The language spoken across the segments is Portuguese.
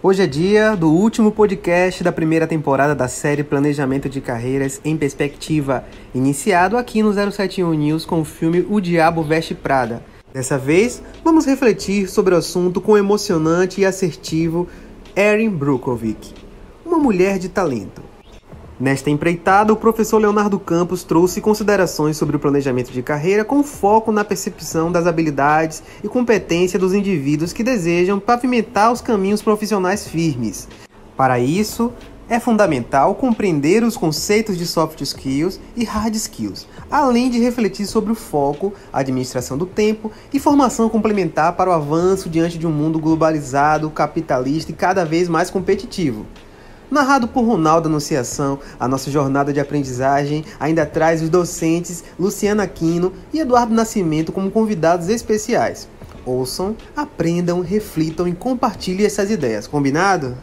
Hoje é dia do último podcast da primeira temporada da série Planejamento de Carreiras em Perspectiva, iniciado aqui no 071 News com o filme O Diabo Veste Prada. Dessa vez, vamos refletir sobre o assunto com o emocionante e assertivo Erin Brockovich, uma mulher de talento. Nesta empreitada, o professor Leonardo Campos trouxe considerações sobre o planejamento de carreira com foco na percepção das habilidades e competência dos indivíduos que desejam pavimentar os caminhos profissionais firmes. Para isso, é fundamental compreender os conceitos de soft skills e hard skills, além de refletir sobre o foco, a administração do tempo e formação complementar para o avanço diante de um mundo globalizado, capitalista e cada vez mais competitivo. Narrado por Ronaldo Anunciação, a nossa jornada de aprendizagem ainda traz os docentes Luciana Aquino e Eduardo Nascimento como convidados especiais. Ouçam, aprendam, reflitam e compartilhem essas ideias, combinado?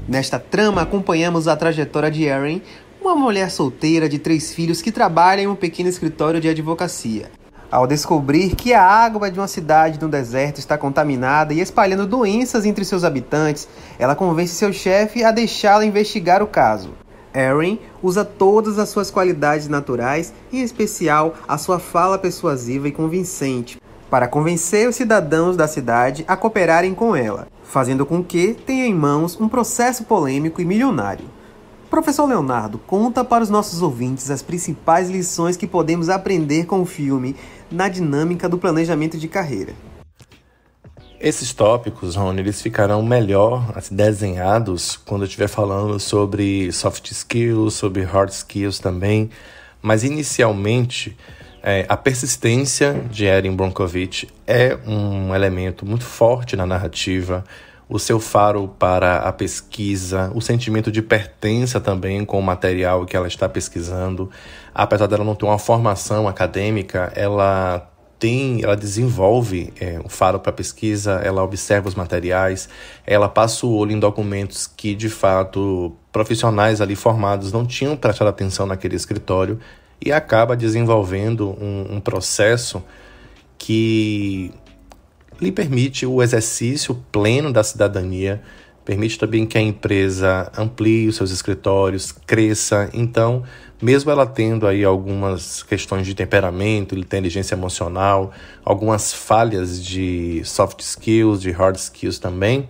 Nesta trama, acompanhamos a trajetória de Erin, uma mulher solteira de 3 filhos que trabalha em um pequeno escritório de advocacia. Ao descobrir que a água de uma cidade no deserto está contaminada e espalhando doenças entre seus habitantes, ela convence seu chefe a deixá-la investigar o caso. Erin usa todas as suas qualidades naturais, em especial a sua fala persuasiva e convincente, para convencer os cidadãos da cidade a cooperarem com ela, fazendo com que tenha em mãos um processo polêmico e milionário. Professor Leonardo, conta para os nossos ouvintes as principais lições que podemos aprender com o filme na dinâmica do planejamento de carreira. Esses tópicos, Rony, eles ficarão melhor desenhados quando eu estiver falando sobre soft skills, sobre hard skills também, mas inicialmente a persistência de Erin Brockovich é um elemento muito forte na narrativa, o seu faro para a pesquisa, o sentimento de pertença também com o material que ela está pesquisando. Apesar dela não ter uma formação acadêmica, ela desenvolve um faro para a pesquisa, ela observa os materiais, ela passa o olho em documentos que, de fato, profissionais ali formados não tinham prestado atenção naquele escritório, e acaba desenvolvendo um processo que lhe permite o exercício pleno da cidadania, permite também que a empresa amplie os seus escritórios, cresça. Então, mesmo ela tendo aí algumas questões de temperamento, inteligência emocional, algumas falhas de soft skills, de hard skills também,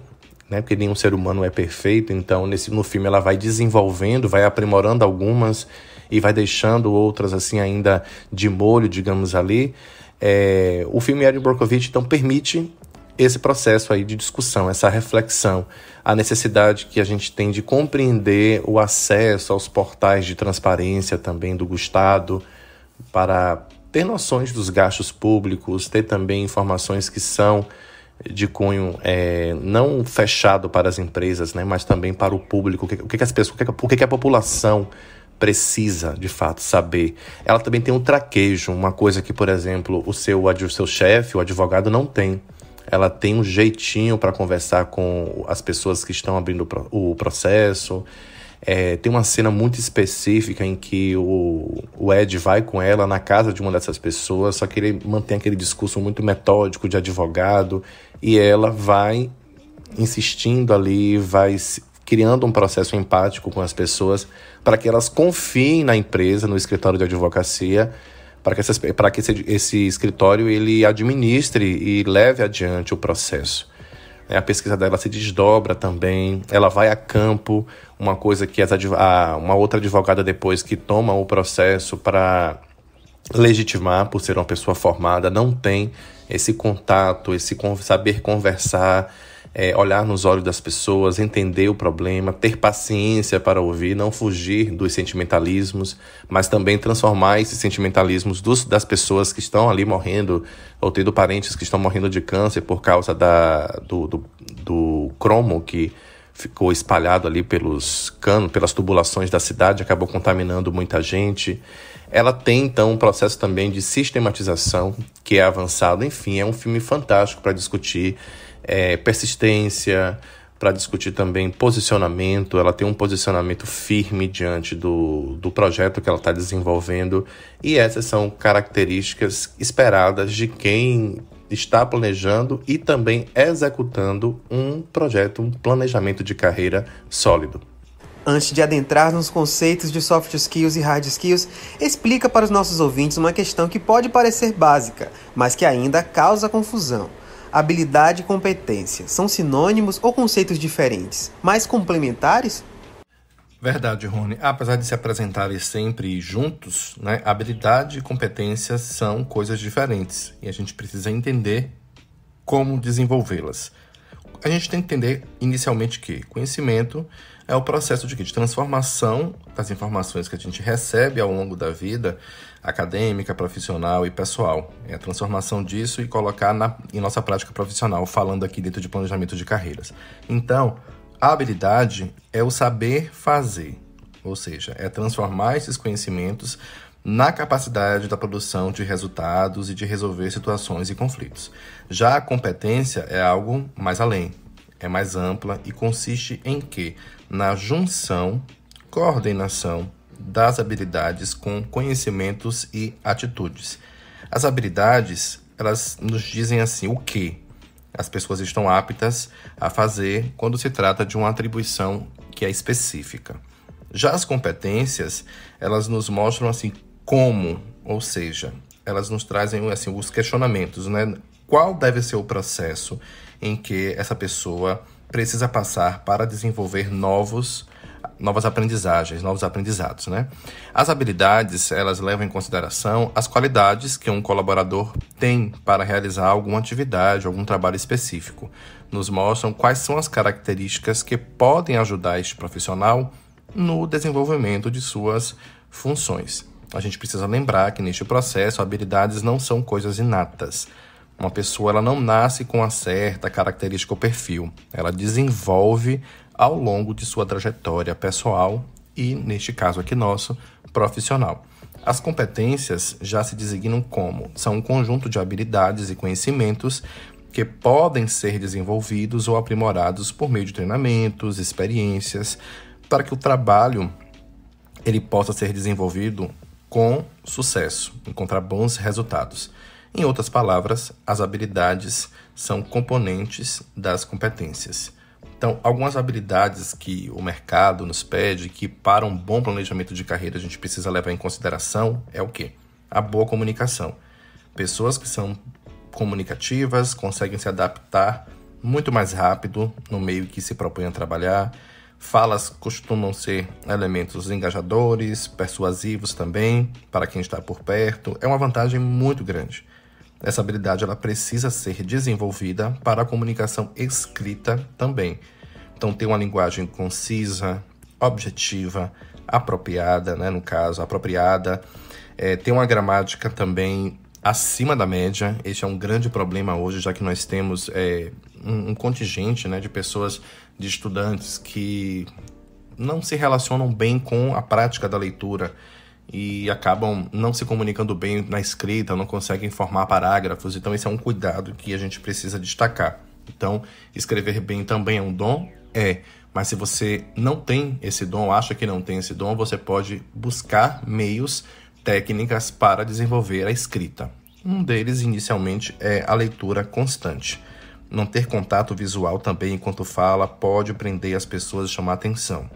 né? Porque nenhum ser humano é perfeito, então no filme ela vai desenvolvendo, vai aprimorando algumas e vai deixando outras assim ainda de molho, digamos ali. O filme Erin Brockovich então permite esse processo aí de discussão, essa reflexão, a necessidade que a gente tem de compreender o acesso aos portais de transparência também do Estado, para ter noções dos gastos públicos, ter também informações que são de cunho não fechado para as empresas, né, mas também para o público, o que as pessoas, o que a população precisa, de fato, saber. Ela também tem um traquejo, uma coisa que, por exemplo, o seu chefe, o advogado, não tem. Ela tem um jeitinho para conversar com as pessoas que estão abrindo o processo. Tem uma cena muito específica em que o Ed vai com ela na casa de uma dessas pessoas, só que ele mantém aquele discurso muito metódico de advogado, e ela vai insistindo ali, vai criando um processo empático com as pessoas para que elas confiem na empresa, no escritório de advocacia, para que esse escritório ele administre e leve adiante o processo. A pesquisa dela se desdobra também, ela vai a campo, uma coisa que uma outra advogada depois que toma o processo para legitimar, por ser uma pessoa formada, não tem esse contato, esse saber conversar, olhar nos olhos das pessoas, entender o problema, ter paciência para ouvir, não fugir dos sentimentalismos, mas também transformar esses sentimentalismos das pessoas que estão ali morrendo, ou tendo parentes que estão morrendo de câncer por causa do cromo que ficou espalhado ali pelos canos, pelas tubulações da cidade, acabou contaminando muita gente. Ela tem, então, um processo também de sistematização que é avançado. Enfim, é um filme fantástico para discutir persistência, para discutir também posicionamento, ela tem um posicionamento firme diante do projeto que ela está desenvolvendo, e essas são características esperadas de quem está planejando e também executando um projeto, um planejamento de carreira sólido. Antes de adentrar nos conceitos de soft skills e hard skills, explica para os nossos ouvintes uma questão que pode parecer básica, mas que ainda causa confusão. Habilidade e competência são sinônimos ou conceitos diferentes, mas complementares? Verdade, Rony. Apesar de se apresentarem sempre juntos, né, habilidade e competência são coisas diferentes e a gente precisa entender como desenvolvê-las. A gente tem que entender inicialmente que conhecimento é o processo de transformação das informações que a gente recebe ao longo da vida acadêmica, profissional e pessoal. É a transformação disso e colocar em nossa prática profissional, falando aqui dentro de planejamento de carreiras. Então, a habilidade é o saber fazer, ou seja, é transformar esses conhecimentos na capacidade da produção de resultados e de resolver situações e conflitos. Já a competência é algo mais além, é mais ampla e consiste em quê? Na junção, coordenação das habilidades com conhecimentos e atitudes. As habilidades, elas nos dizem assim, o que as pessoas estão aptas a fazer quando se trata de uma atribuição que é específica. Já as competências, elas nos mostram assim como, ou seja, elas nos trazem assim os questionamentos, né? Qual deve ser o processo em que essa pessoa precisa passar para desenvolver novas aprendizagens, novos aprendizados, né? As habilidades, elas levam em consideração as qualidades que um colaborador tem para realizar alguma atividade, algum trabalho específico. Nos mostram quais são as características que podem ajudar este profissional no desenvolvimento de suas funções. A gente precisa lembrar que neste processo, habilidades não são coisas inatas. Uma pessoa ela não nasce com uma certa característica ou perfil. Ela desenvolve ao longo de sua trajetória pessoal e, neste caso aqui nosso, profissional. As competências já se designam como? São um conjunto de habilidades e conhecimentos que podem ser desenvolvidos ou aprimorados por meio de treinamentos, experiências, para que o trabalho ele possa ser desenvolvido com sucesso, encontrar bons resultados. Em outras palavras, as habilidades são componentes das competências. Então, algumas habilidades que o mercado nos pede, que para um bom planejamento de carreira a gente precisa levar em consideração, é o quê? A boa comunicação. Pessoas que são comunicativas conseguem se adaptar muito mais rápido no meio que se propõem a trabalhar. Falas costumam ser elementos engajadores, persuasivos também, para quem está por perto. É uma vantagem muito grande. Essa habilidade ela precisa ser desenvolvida para a comunicação escrita também. Então, ter uma linguagem concisa, objetiva, apropriada, né, no caso, apropriada. Ter uma gramática também acima da média. Esse é um grande problema hoje, já que nós temos um contingente, né, de pessoas, de estudantes que não se relacionam bem com a prática da leitura e acabam não se comunicando bem na escrita, não conseguem formar parágrafos. Então, esse é um cuidado que a gente precisa destacar. Então, escrever bem também é um dom? Mas se você não tem esse dom, acha que não tem esse dom, você pode buscar meios, técnicas para desenvolver a escrita. Um deles, inicialmente, é a leitura constante. Não ter contato visual também enquanto fala pode prender as pessoas e chamar atenção.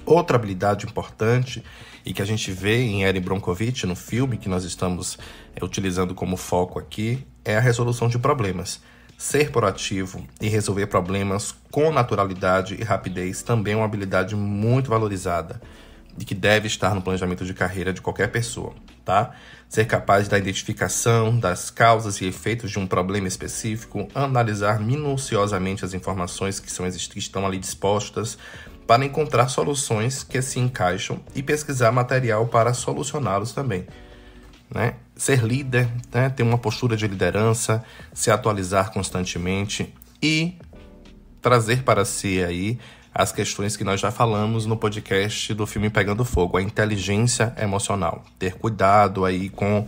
Outra habilidade importante e que a gente vê em Erin Brockovich, no filme que nós estamos utilizando como foco aqui, é a resolução de problemas. Ser proativo e resolver problemas com naturalidade e rapidez também é uma habilidade muito valorizada e que deve estar no planejamento de carreira de qualquer pessoa, tá? Ser capaz da identificação das causas e efeitos de um problema específico, analisar minuciosamente as informações que estão ali dispostas para encontrar soluções que se encaixam e pesquisar material para solucioná-los também, né? Ser líder, né? Ter uma postura de liderança, se atualizar constantemente e trazer para si aí as questões que nós já falamos no podcast do filme Pegando Fogo, a inteligência emocional. Ter cuidado aí com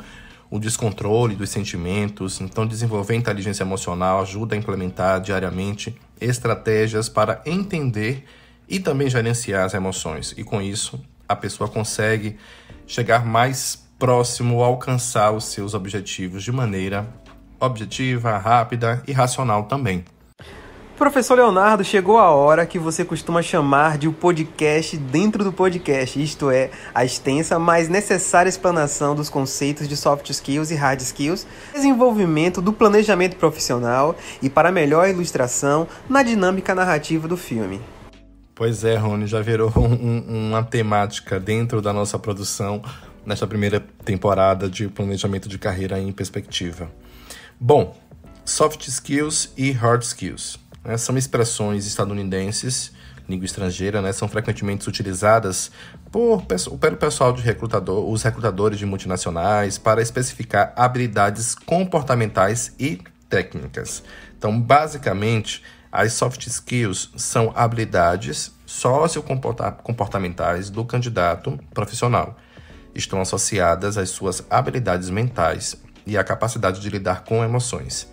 o descontrole dos sentimentos. Então, desenvolver inteligência emocional ajuda a implementar diariamente estratégias para entender e também gerenciar as emoções. E com isso, a pessoa consegue chegar mais próximo a alcançar os seus objetivos de maneira objetiva, rápida e racional também. Professor Leonardo, chegou a hora que você costuma chamar de o podcast dentro do podcast, isto é, a extensa, mas necessária explanação dos conceitos de soft skills e hard skills, desenvolvimento do planejamento profissional e para melhor ilustração na dinâmica narrativa do filme. Pois é, Rony, já virou uma temática dentro da nossa produção nesta primeira temporada de planejamento de carreira em perspectiva. Bom, soft skills e hard skills. São expressões estadunidenses, língua estrangeira, são frequentemente utilizadas pelo pessoal de os recrutadores de multinacionais para especificar habilidades comportamentais e técnicas. Então, basicamente, as soft skills são habilidades sociocomportamentais do candidato profissional. Estão associadas às suas habilidades mentais e à capacidade de lidar com emoções.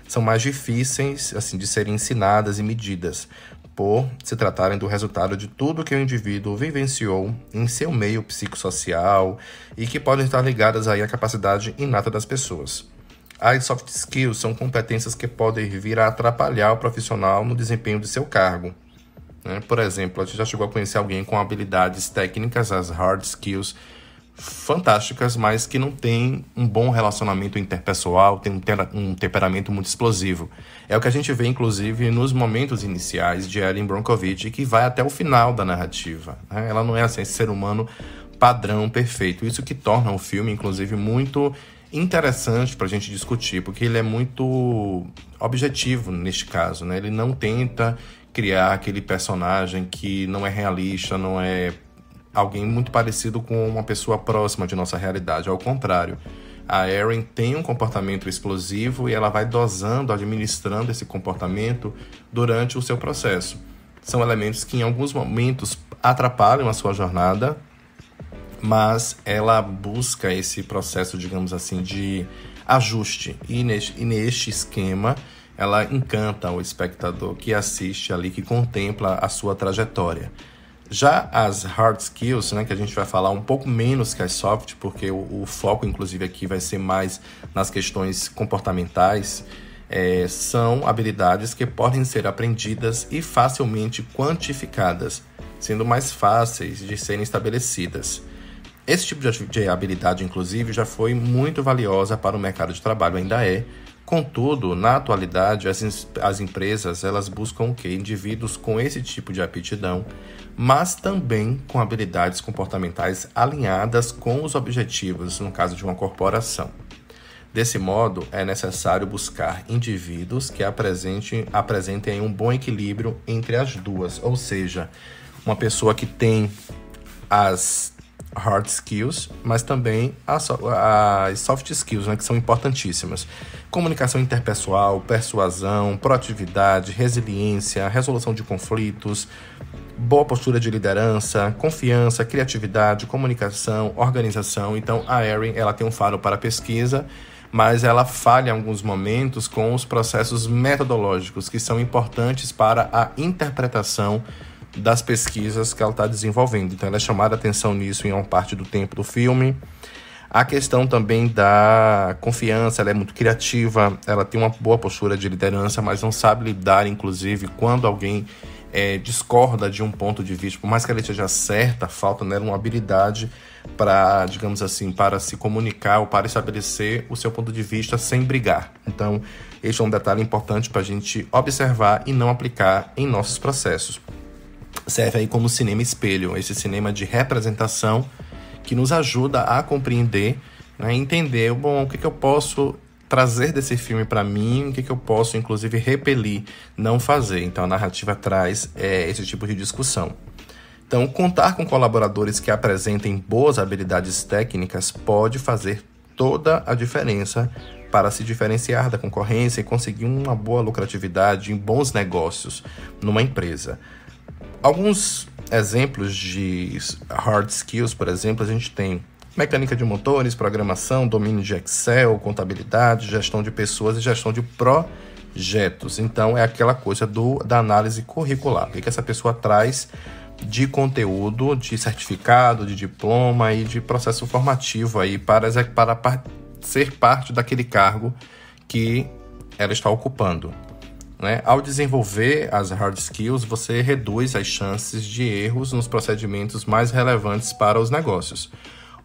São mais difíceis de serem ensinadas e medidas, por se tratarem do resultado de tudo que o indivíduo vivenciou em seu meio psicossocial e que podem estar ligadas aí à capacidade inata das pessoas. As soft skills são competências que podem vir a atrapalhar o profissional no desempenho de seu cargo. Por exemplo, a gente já chegou a conhecer alguém com habilidades técnicas, as hard skills, fantásticas, mas que não tem um bom relacionamento interpessoal, tem um temperamento muito explosivo. É o que a gente vê, inclusive, nos momentos iniciais de Erin Brockovich, que vai até o final da narrativa. Ela não é esse ser humano padrão perfeito. Isso que torna o filme, inclusive, muito interessante para a gente discutir, porque ele é muito objetivo neste caso. Ele não tenta criar aquele personagem que não é realista, não é alguém muito parecido com uma pessoa próxima de nossa realidade. Ao contrário, a Erin tem um comportamento explosivo e ela vai dosando, administrando esse comportamento durante o seu processo. São elementos que em alguns momentos atrapalham a sua jornada, mas ela busca esse processo, digamos assim, de ajuste. E neste esquema, ela encanta o espectador que assiste ali, que contempla a sua trajetória. Já as hard skills, que a gente vai falar um pouco menos que as soft, porque o foco, inclusive, aqui vai ser mais nas questões comportamentais, são habilidades que podem ser aprendidas e facilmente quantificadas, sendo mais fáceis de serem estabelecidas. Esse tipo de habilidade, inclusive, já foi muito valiosa para o mercado de trabalho, ainda é. Contudo, na atualidade, as empresas elas buscam o quê? Indivíduos com esse tipo de aptidão, mas também com habilidades comportamentais alinhadas com os objetivos, no caso de uma corporação. Desse modo, é necessário buscar indivíduos que apresentem um bom equilíbrio entre as duas, ou seja, uma pessoa que tem as hard skills, mas também as soft skills, que são importantíssimas. Comunicação interpessoal, persuasão, proatividade, resiliência, resolução de conflitos, boa postura de liderança, confiança, criatividade, comunicação, organização. Então, a Erin, ela tem um faro para a pesquisa, mas ela falha em alguns momentos com os processos metodológicos que são importantes para a interpretação das pesquisas que ela está desenvolvendo. Então, ela é chamada a atenção nisso em uma parte do tempo do filme. A questão também da confiança, ela é muito criativa, ela tem uma boa postura de liderança, mas não sabe lidar, inclusive, quando alguém discorda de um ponto de vista. Por mais que ela esteja certa, falta nela uma habilidade para, digamos assim, para se comunicar ou para estabelecer o seu ponto de vista sem brigar. Então, este é um detalhe importante para a gente observar e não aplicar em nossos processos. Serve aí como cinema espelho, esse cinema de representação que nos ajuda a compreender, entender, o que eu posso trazer desse filme para mim, o que eu posso, inclusive, repelir, não fazer. Então, a narrativa traz esse tipo de discussão. Então, contar com colaboradores que apresentem boas habilidades técnicas pode fazer toda a diferença para se diferenciar da concorrência e conseguir uma boa lucratividade em bons negócios numa empresa. Alguns exemplos de hard skills, por exemplo, a gente tem mecânica de motores, programação, domínio de Excel, contabilidade, gestão de pessoas e gestão de projetos. projetos. Então, é aquela coisa da análise curricular. O que essa pessoa traz de conteúdo, de certificado, de diploma e de processo formativo aí para ser parte daquele cargo que ela está ocupando, né? Ao desenvolver as hard skills, você reduz as chances de erros nos procedimentos mais relevantes para os negócios.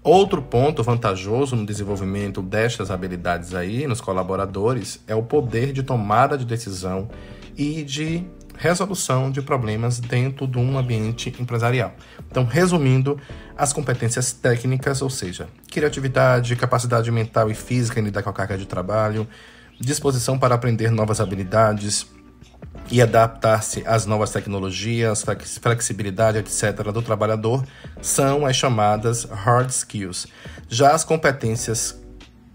Outro ponto vantajoso no desenvolvimento destas habilidades aí nos colaboradores é o poder de tomada de decisão e de resolução de problemas dentro de um ambiente empresarial. Então, resumindo, as competências técnicas, ou seja, criatividade, capacidade mental e física em lidar com a carga de trabalho, disposição para aprender novas habilidades e adaptar-se às novas tecnologias, flexibilidade, etc. do trabalhador, são as chamadas hard skills. Já as competências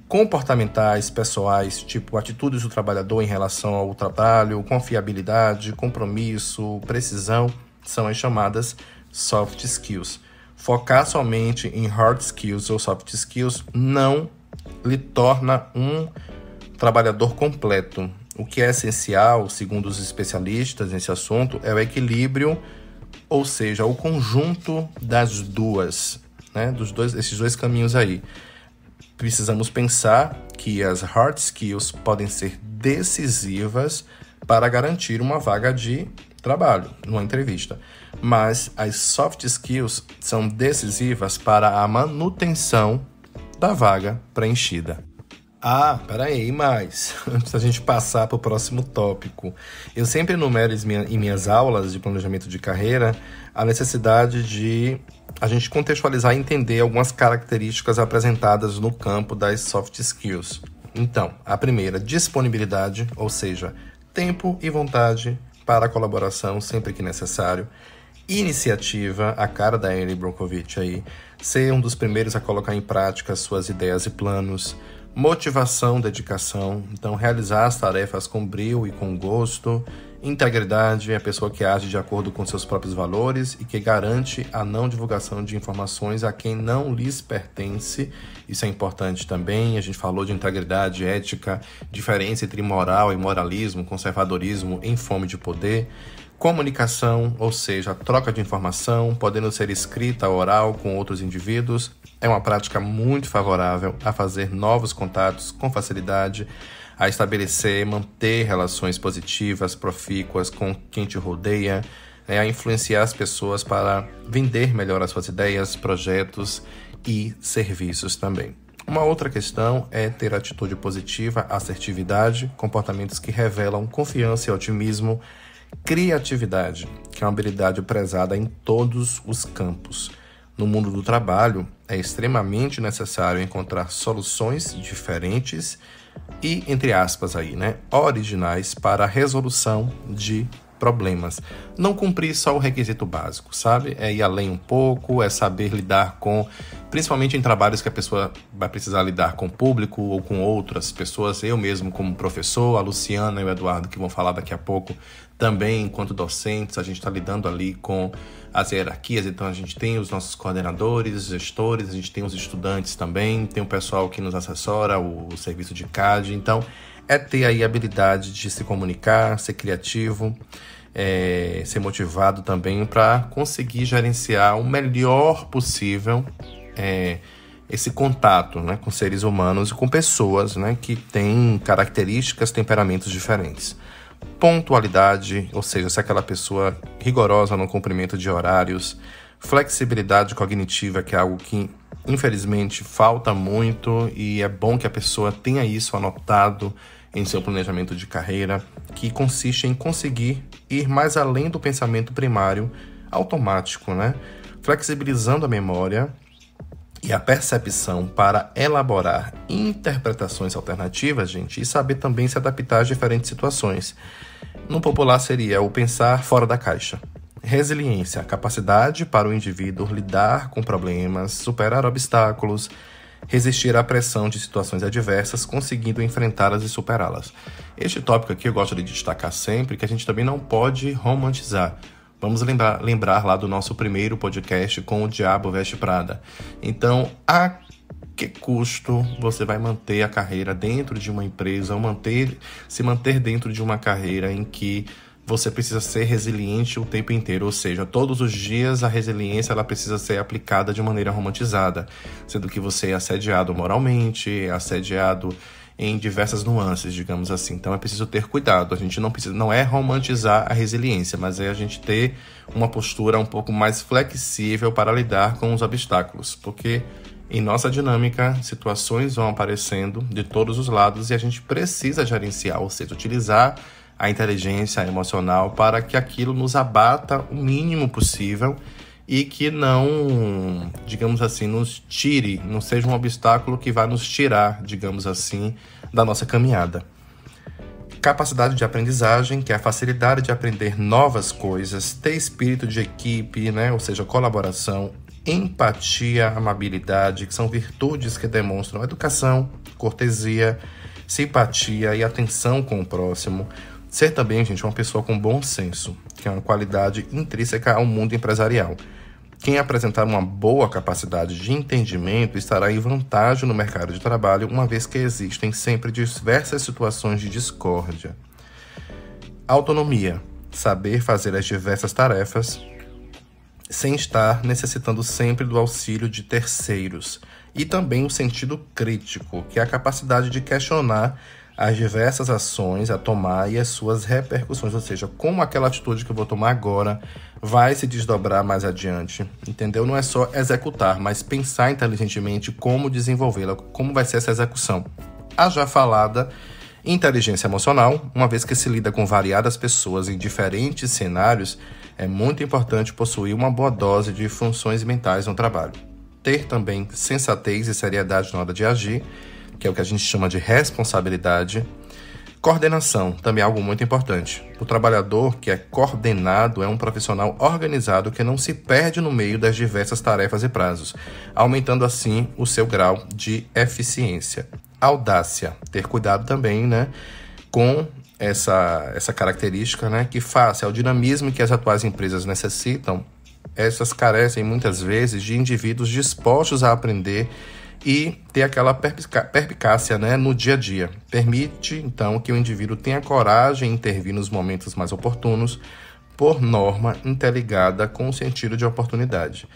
comportamentais, pessoais, tipo atitudes do trabalhador em relação ao trabalho, confiabilidade, compromisso, precisão, são as chamadas soft skills. Focar somente em hard skills ou soft skills não lhe torna um trabalhador completo. O que é essencial, segundo os especialistas nesse assunto, é o equilíbrio, ou seja, o conjunto das duas, né? Esses dois caminhos aí. Precisamos pensar que as hard skills podem ser decisivas para garantir uma vaga de trabalho, numa entrevista. Mas as soft skills são decisivas para a manutenção da vaga preenchida. Peraí, mas antes da gente passar para o próximo tópico, eu sempre enumero em minhas aulas de planejamento de carreira a necessidade de a gente contextualizar e entender algumas características apresentadas no campo das soft skills. Então, a primeira, disponibilidade, ou seja, tempo e vontade para a colaboração sempre que necessário. Iniciativa, a cara da Erin Brockovich aí, ser um dos primeiros a colocar em prática suas ideias e planos. Motivação, dedicação, então realizar as tarefas com brio e com gosto. Integridade é a pessoa que age de acordo com seus próprios valores e que garante a não divulgação de informações a quem não lhes pertence. Isso é importante também. A gente falou de integridade, ética, diferença entre moral e moralismo, conservadorismo em fome de poder. Comunicação, ou seja, a troca de informação, podendo ser escrita ou oral com outros indivíduos, é uma prática muito favorável a fazer novos contatos com facilidade, a estabelecer e manter relações positivas, profícuas com quem te rodeia, a influenciar as pessoas para vender melhor as suas ideias, projetos e serviços também. Uma outra questão é ter atitude positiva, assertividade, comportamentos que revelam confiança e otimismo, criatividade, que é uma habilidade prezada em todos os campos. No mundo do trabalho, é extremamente necessário encontrar soluções diferentes e, entre aspas, originais para a resolução de problemas. Não cumprir só o requisito básico, sabe? É ir além um pouco, é saber lidar com, principalmente em trabalhos que a pessoa vai precisar lidar com o público ou com outras pessoas. Eu mesmo como professor, a Luciana e o Eduardo que vão falar daqui a pouco, também enquanto docentes, a gente está lidando ali com as hierarquias, então a gente tem os nossos coordenadores, gestores, a gente tem os estudantes também, tem o pessoal que nos assessora, o serviço de CAD, então é ter aí a habilidade de se comunicar, ser criativo, ser motivado também para conseguir gerenciar o melhor possível esse contato, né, com seres humanos e com pessoas, né, que têm características, temperamentos diferentes. Pontualidade, ou seja, ser aquela pessoa rigorosa no cumprimento de horários. Flexibilidade cognitiva, que é algo que infelizmente falta muito e é bom que a pessoa tenha isso anotado em seu planejamento de carreira, que consiste em conseguir ir mais além do pensamento primário automático, né? Flexibilizando a memória e a percepção para elaborar interpretações alternativas, gente, e saber também se adaptar às diferentes situações. No popular seria o pensar fora da caixa. Resiliência, a capacidade para o indivíduo lidar com problemas, superar obstáculos, resistir à pressão de situações adversas, conseguindo enfrentá-las e superá-las. Este tópico aqui eu gosto de destacar sempre que a gente também não pode romantizar. Vamos lembrar lá do nosso primeiro podcast com o Diabo Veste Prada. Então, a que custo você vai manter a carreira dentro de uma empresa ou se manter dentro de uma carreira em que você precisa ser resiliente o tempo inteiro, ou seja, todos os dias a resiliência ela precisa ser aplicada de maneira romantizada, sendo que você é assediado moralmente, é assediado em diversas nuances, digamos assim. Então é preciso ter cuidado, a gente não é romantizar a resiliência, mas é a gente ter uma postura um pouco mais flexível para lidar com os obstáculos, porque em nossa dinâmica, situações vão aparecendo de todos os lados e a gente precisa gerenciar, ou seja, utilizar a inteligência emocional para que aquilo nos abata o mínimo possível e que não, digamos assim, nos tire, não seja um obstáculo que vá nos tirar, digamos assim, da nossa caminhada. Capacidade de aprendizagem, que é a facilidade de aprender novas coisas, ter espírito de equipe, né? Ou seja, colaboração, empatia, amabilidade, que são virtudes que demonstram educação, cortesia, simpatia e atenção com o próximo. Ser também, gente, uma pessoa com bom senso, que é uma qualidade intrínseca ao mundo empresarial. Quem apresentar uma boa capacidade de entendimento estará em vantagem no mercado de trabalho, uma vez que existem sempre diversas situações de discórdia. Autonomia, saber fazer as diversas tarefas sem estar necessitando sempre do auxílio de terceiros. E também o sentido crítico, que é a capacidade de questionar as diversas ações a tomar e as suas repercussões, ou seja, como aquela atitude que eu vou tomar agora vai se desdobrar mais adiante, entendeu? Não é só executar, mas pensar inteligentemente como desenvolvê-la, como vai ser essa execução. A já falada inteligência emocional, uma vez que se lida com variadas pessoas em diferentes cenários, é muito importante possuir uma boa dose de funções mentais no trabalho. Ter também sensatez e seriedade na hora de agir, que é o que a gente chama de responsabilidade. Coordenação, também é algo muito importante. O trabalhador que é coordenado é um profissional organizado que não se perde no meio das diversas tarefas e prazos, aumentando assim o seu grau de eficiência. Audácia, ter cuidado também, né, com essa característica, né, que face ao dinamismo que as atuais empresas necessitam, essas carecem muitas vezes de indivíduos dispostos a aprender e ter aquela perspicácia, né, no dia a dia. Permite, então, que o indivíduo tenha coragem em intervir nos momentos mais oportunos, por norma interligada com o sentido de oportunidade.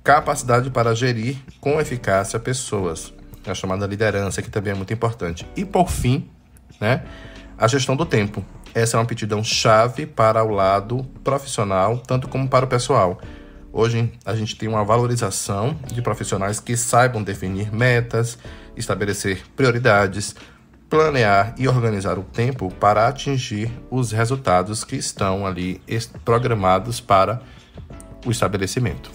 Capacidade para gerir com eficácia pessoas, a chamada liderança, que também é muito importante. E, por fim, né, a gestão do tempo. Essa é uma aptidão chave para o lado profissional, tanto como para o pessoal. Hoje, a gente tem uma valorização de profissionais que saibam definir metas, estabelecer prioridades, planear e organizar o tempo para atingir os resultados que estão ali programados para o estabelecimento.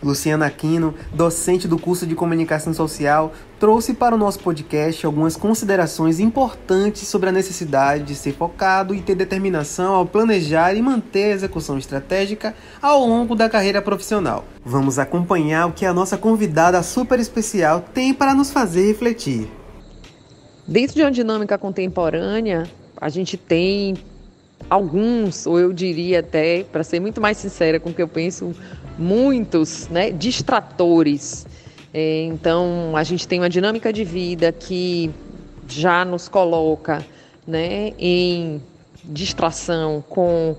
Luciana Aquino, docente do curso de Comunicação Social, trouxe para o nosso podcast algumas considerações importantes sobre a necessidade de ser focado e ter determinação ao planejar e manter a execução estratégica ao longo da carreira profissional. Vamos acompanhar o que a nossa convidada super especial tem para nos fazer refletir. Dentro de uma dinâmica contemporânea, a gente tem alguns, ou eu diria até, para ser muito mais sincera com o que eu penso, muitos, né, distratores. Então, a gente tem uma dinâmica de vida que já nos coloca, né, em distração com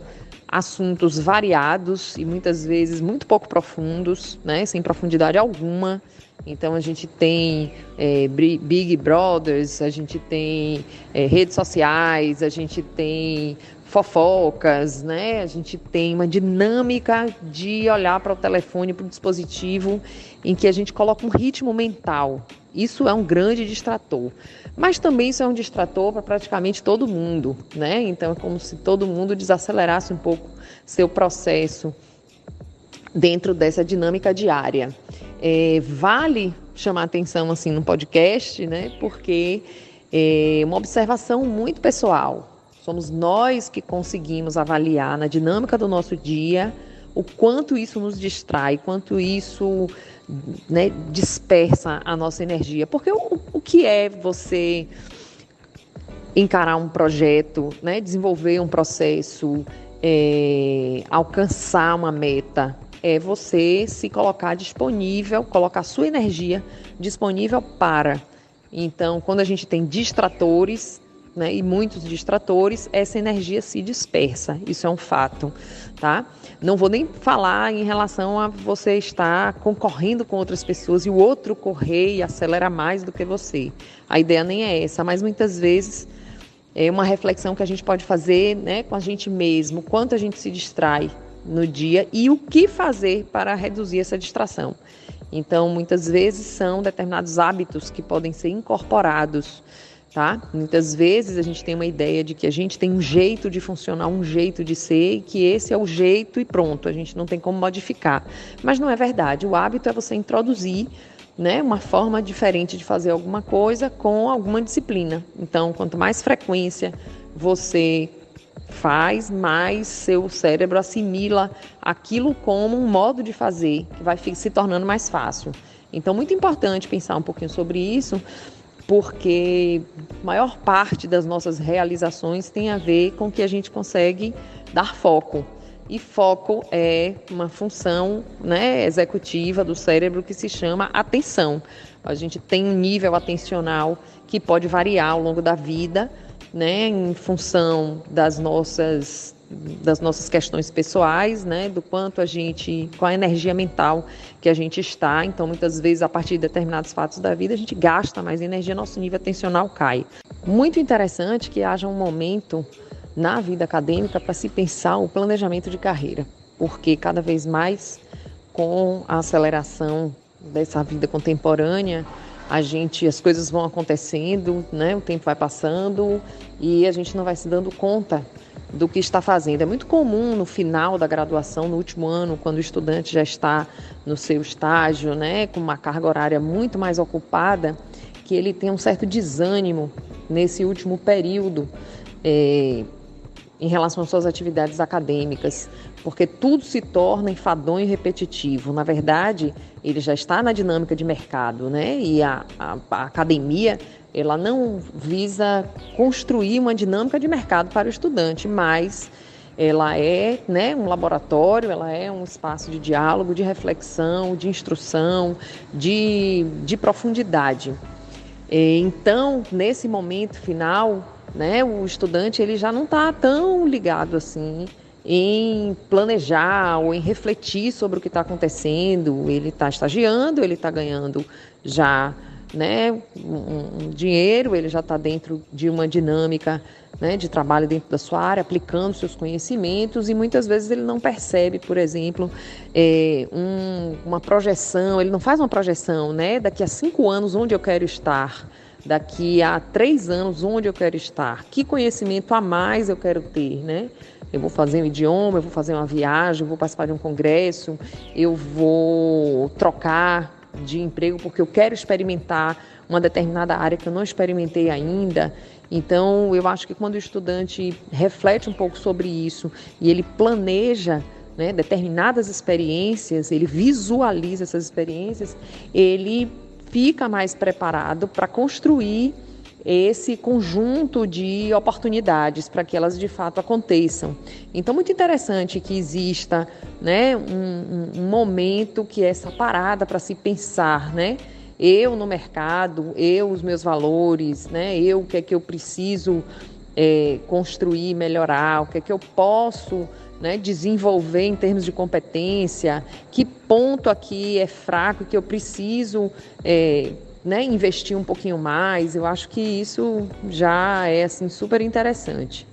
assuntos variados e muitas vezes muito pouco profundos, né, sem profundidade alguma. Então, a gente tem Big Brothers, a gente tem redes sociais, a gente tem fofocas, né? A gente tem uma dinâmica de olhar para o telefone, para o dispositivo, em que a gente coloca um ritmo mental. Isso é um grande distrator. Mas também isso é um distrator para praticamente todo mundo, né? Então, é como se todo mundo desacelerasse um pouco seu processo dentro dessa dinâmica diária. Vale chamar atenção assim no podcast, né? Porque é uma observação muito pessoal. Somos nós que conseguimos avaliar na dinâmica do nosso dia o quanto isso nos distrai, quanto isso, né, dispersa a nossa energia. Porque o que é você encarar um projeto, né, desenvolver um processo, alcançar uma meta, é você se colocar disponível, colocar sua energia disponível para. Então, quando a gente tem distratores, né, e muitos distratores, essa energia se dispersa. Isso é um fato, tá? Não vou nem falar em relação a você estar concorrendo com outras pessoas e o outro correr e acelerar mais do que você. A ideia nem é essa, mas muitas vezes é uma reflexão que a gente pode fazer, né, com a gente mesmo, quanto a gente se distrai no dia e o que fazer para reduzir essa distração. Então, muitas vezes são determinados hábitos que podem ser incorporados, tá? Muitas vezes a gente tem uma ideia de que a gente tem um jeito de funcionar, um jeito de ser, e que esse é o jeito e pronto, a gente não tem como modificar. Mas não é verdade. O hábito é você introduzir, né, uma forma diferente de fazer alguma coisa com alguma disciplina. Então, quanto mais frequência você faz, mais seu cérebro assimila aquilo como um modo de fazer, que vai se tornando mais fácil. Então, muito importante pensar um pouquinho sobre isso, porque a maior parte das nossas realizações tem a ver com que a gente consegue dar foco. E foco é uma função, né, executiva do cérebro que se chama atenção. A gente tem um nível atencional que pode variar ao longo da vida, né, em função das nossas questões pessoais, né, do quanto qual a energia mental que a gente está. Então, muitas vezes, a partir de determinados fatos da vida, a gente gasta mais energia, nosso nível atencional cai. Muito interessante que haja um momento na vida acadêmica para se pensar o planejamento de carreira, porque cada vez mais, com a aceleração dessa vida contemporânea, as coisas vão acontecendo, né? O tempo vai passando e a gente não vai se dando conta do que está fazendo. É muito comum no final da graduação, no último ano, quando o estudante já está no seu estágio, né, com uma carga horária muito mais ocupada, que ele tem um certo desânimo nesse último período em relação às suas atividades acadêmicas, porque tudo se torna enfadonho e repetitivo. Na verdade, ele já está na dinâmica de mercado, né? E a academia, ela não visa construir uma dinâmica de mercado para o estudante, mas ela é, né, um laboratório, ela é um espaço de diálogo, de reflexão, de instrução, de profundidade. Então, nesse momento final, né, o estudante ele já não está tão ligado assim em planejar ou em refletir sobre o que está acontecendo. Ele está estagiando, ele está ganhando já, né, um dinheiro, ele já está dentro de uma dinâmica, né, de trabalho dentro da sua área, aplicando seus conhecimentos, e muitas vezes ele não percebe, por exemplo, uma projeção, ele não faz uma projeção, né, daqui a 5 anos onde eu quero estar, daqui a 3 anos onde eu quero estar, que conhecimento a mais eu quero ter, né? Eu vou fazer um idioma, eu vou fazer uma viagem, eu vou participar de um congresso, eu vou trocar de emprego porque eu quero experimentar uma determinada área que eu não experimentei ainda. Então, eu acho que quando o estudante reflete um pouco sobre isso e ele planeja, né, determinadas experiências, ele visualiza essas experiências, ele fica mais preparado para construir esse conjunto de oportunidades para que elas de fato aconteçam. Então, muito interessante que exista, né, um momento que é essa parada para se pensar, né? Eu no mercado, eu os meus valores, né? Eu o que é que eu preciso construir, melhorar, o que é que eu posso, né, desenvolver em termos de competência, que ponto aqui é fraco que eu preciso né, investir um pouquinho mais. Eu acho que isso já é assim, super interessante.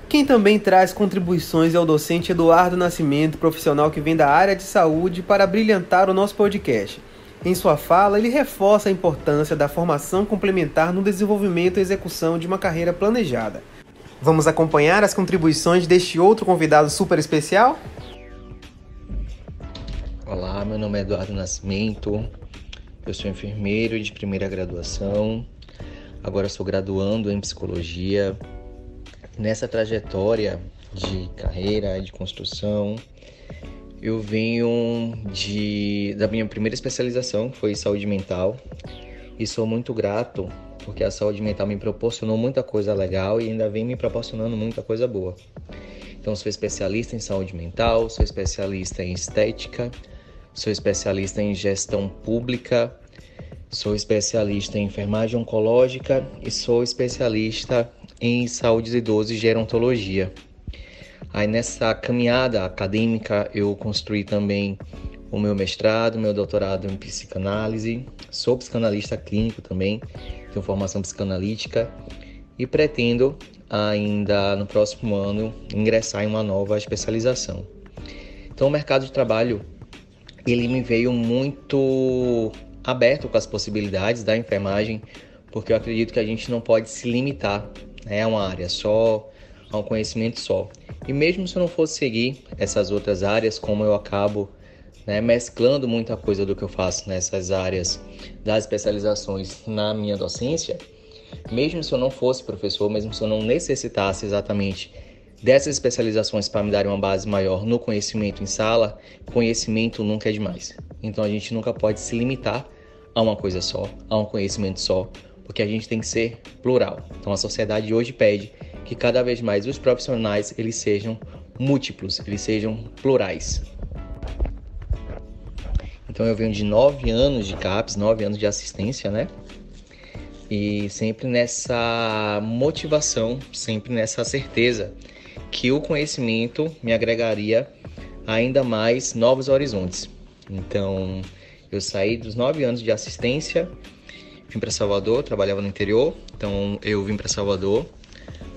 Quem também traz contribuições é o docente Eduardo Nascimento, profissional que vem da área de saúde, para brilhantar o nosso podcast. Em sua fala, ele reforça a importância da formação complementar no desenvolvimento e execução de uma carreira planejada. Vamos acompanhar as contribuições deste outro convidado super especial? Olá, meu nome é Eduardo Nascimento, eu sou enfermeiro de primeira graduação, agora sou graduando em psicologia. Nessa trajetória de carreira, de construção, eu venho da minha primeira especialização, que foi saúde mental, e sou muito grato porque a saúde mental me proporcionou muita coisa legal e ainda vem me proporcionando muita coisa boa. Então, sou especialista em saúde mental, sou especialista em estética, sou especialista em gestão pública, sou especialista em enfermagem oncológica e sou especialista em saúde dos idosos e gerontologia. Aí nessa caminhada acadêmica eu construí também o meu mestrado, meu doutorado em psicanálise, sou psicanalista clínico também, tenho formação psicanalítica e pretendo ainda no próximo ano ingressar em uma nova especialização. Então o mercado de trabalho ele me veio muito aberto com as possibilidades da enfermagem, porque eu acredito que a gente não pode se limitar, né, a uma área só, a um conhecimento só. E mesmo se eu não fosse seguir essas outras áreas, como eu acabo, né, mesclando muita coisa do que eu faço nessas áreas das especializações na minha docência, mesmo se eu não fosse professor, mesmo se eu não necessitasse exatamente dessas especializações para me dar uma base maior no conhecimento em sala, conhecimento nunca é demais. Então a gente nunca pode se limitar a uma coisa só, a um conhecimento só, porque a gente tem que ser plural. Então a sociedade hoje pede que cada vez mais os profissionais eles sejam múltiplos, eles sejam plurais. Então eu venho de 9 anos de CAPS, 9 anos de assistência, né? E sempre nessa motivação, sempre nessa certeza que o conhecimento me agregaria ainda mais novos horizontes. Então eu saí dos 9 anos de assistência, vim para Salvador, trabalhava no interior, então eu vim para Salvador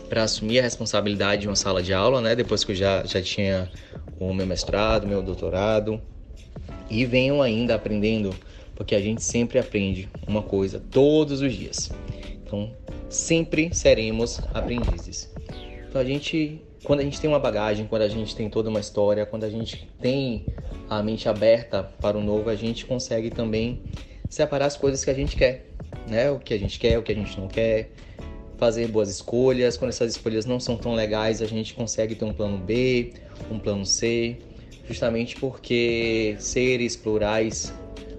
para assumir a responsabilidade de uma sala de aula, né? Depois que eu já tinha o meu mestrado, meu doutorado, e venho ainda aprendendo, porque a gente sempre aprende uma coisa todos os dias. Então, sempre seremos aprendizes. Então, quando a gente tem uma bagagem, quando a gente tem toda uma história, quando a gente tem a mente aberta para o novo, a gente consegue também separar as coisas que a gente quer, né? O que a gente quer, o que a gente não quer, fazer boas escolhas. Quando essas escolhas não são tão legais, a gente consegue ter um plano B, um plano C, justamente porque seres plurais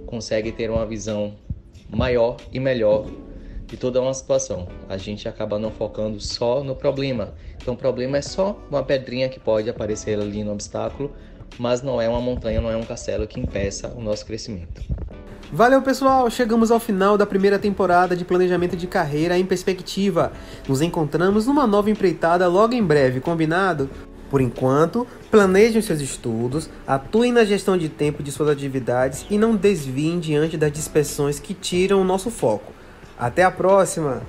conseguem ter uma visão maior e melhor de toda uma situação. A gente acaba não focando só no problema. Então o problema é só uma pedrinha que pode aparecer ali no obstáculo, mas não é uma montanha, não é um castelo que impeça o nosso crescimento. Valeu, pessoal! Chegamos ao final da primeira temporada de Planejamento de Carreira em Perspectiva. Nos encontramos numa nova empreitada logo em breve, combinado? Por enquanto, planejem seus estudos, atuem na gestão de tempo de suas atividades e não desviem diante das dispersões que tiram o nosso foco. Até a próxima!